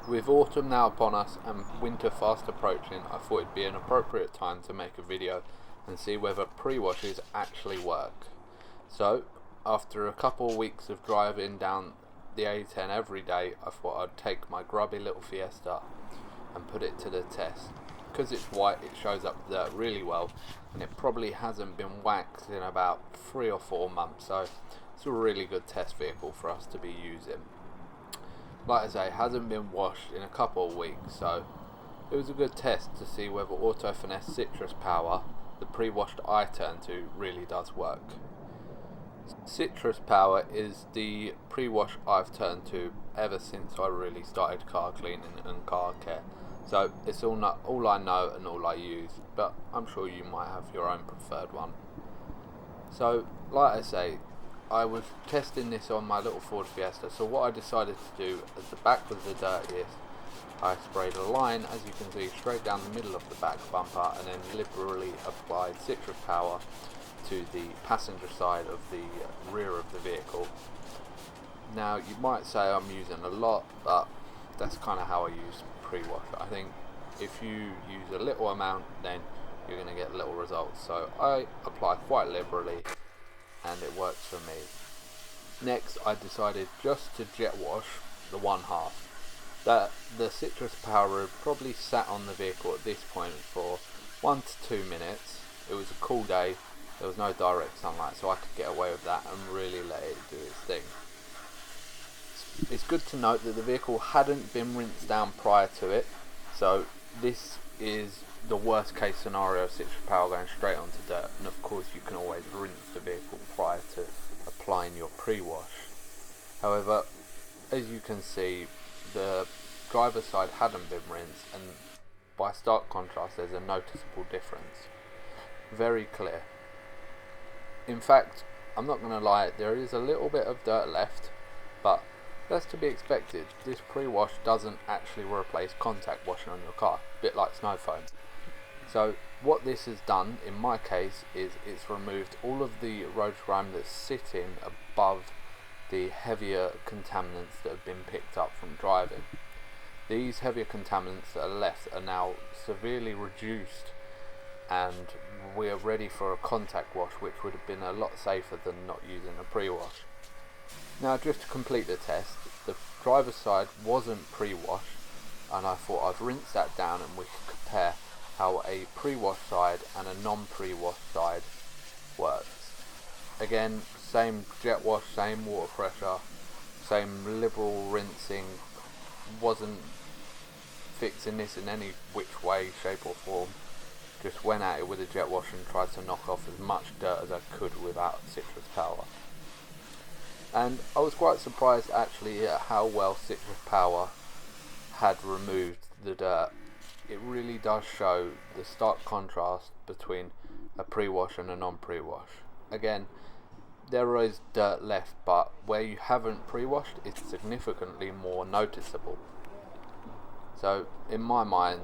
With autumn now upon us and winter fast approaching, I thought it'd be an appropriate time to make a video and see whether pre-washes actually work. So, after a couple of weeks of driving down the A10 every day, I thought I'd take my grubby little Fiesta and put it to the test. Because it's white, it shows up dirt really well, and it probably hasn't been waxed in about 3 or 4 months, so it's a really good test vehicle for us to be using. Like I say, it hasn't been washed in a couple of weeks, so it was a good test to see whether Auto Finesse Citrus Power, the pre-washed I turn to, really does work. Citrus Power is the pre-wash I've turned to ever since I really started car cleaning and car care. So it's all I know and all I use, but I'm sure you might have your own preferred one. So, like I say, I was testing this on my little Ford Fiesta, so what I decided to do, as the back was the dirtiest, I sprayed a line, as you can see, straight down the middle of the back bumper, and then liberally applied Citrus Power to the passenger side of the rear of the vehicle. Now, you might say I'm using a lot, but that's kind of how I use pre-wash. I think if you use a little amount, then you're going to get little results. So I apply quite liberally, and it works for me. Next, I decided just to jet wash the one half. The Citrus Power had probably sat on the vehicle at this point for 1 to 2 minutes. It was a cool day, there was no direct sunlight, so I could get away with that and really let it do its thing. It's good to note that the vehicle hadn't been rinsed down prior to it, so this is the worst case scenario of Citrus Power going straight onto dirt, and of course you can always rinse the vehicle prior to applying your pre-wash. However, as you can see, the driver's side hadn't been rinsed, and by stark contrast there's a noticeable difference. Very clear. In fact, I'm not going to lie, there is a little bit of dirt left, but that's to be expected. This pre-wash doesn't actually replace contact washing on your car, a bit like snow foam. So what this has done, in my case, is it's removed all of the road grime that's sitting above the heavier contaminants that have been picked up from driving. These heavier contaminants that are left are now severely reduced, and we are ready for a contact wash, which would have been a lot safer than not using a pre-wash. Now, just to complete the test, the driver's side wasn't pre-washed, and I thought I'd rinse that down and we could compare how a pre-wash side and a non-pre-wash side works. Again, same jet wash, same water pressure, same liberal rinsing, wasn't fixing this in any which way, shape or form. Just went at it with a jet wash and tried to knock off as much dirt as I could without Citrus Power. And I was quite surprised actually at how well Citrus Power had removed the dirt. It really does show the stark contrast between a pre-wash and a non-pre-wash. Again, there is dirt left, but where you haven't pre-washed, it's significantly more noticeable. So in my mind,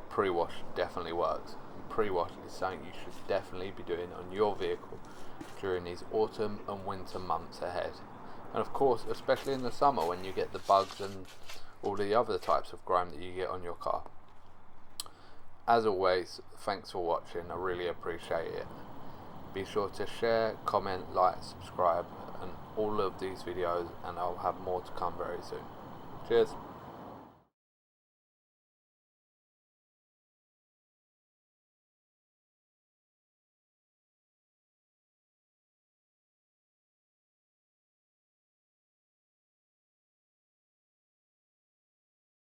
pre-wash definitely works. Pre-wash is something you should definitely be doing on your vehicle during these autumn and winter months ahead. And of course, especially in the summer when you get the bugs and all the other types of grime that you get on your car. As always, thanks for watching, I really appreciate it. Be sure to share, comment, like, subscribe and all of these videos, and I'll have more to come very soon. Cheers.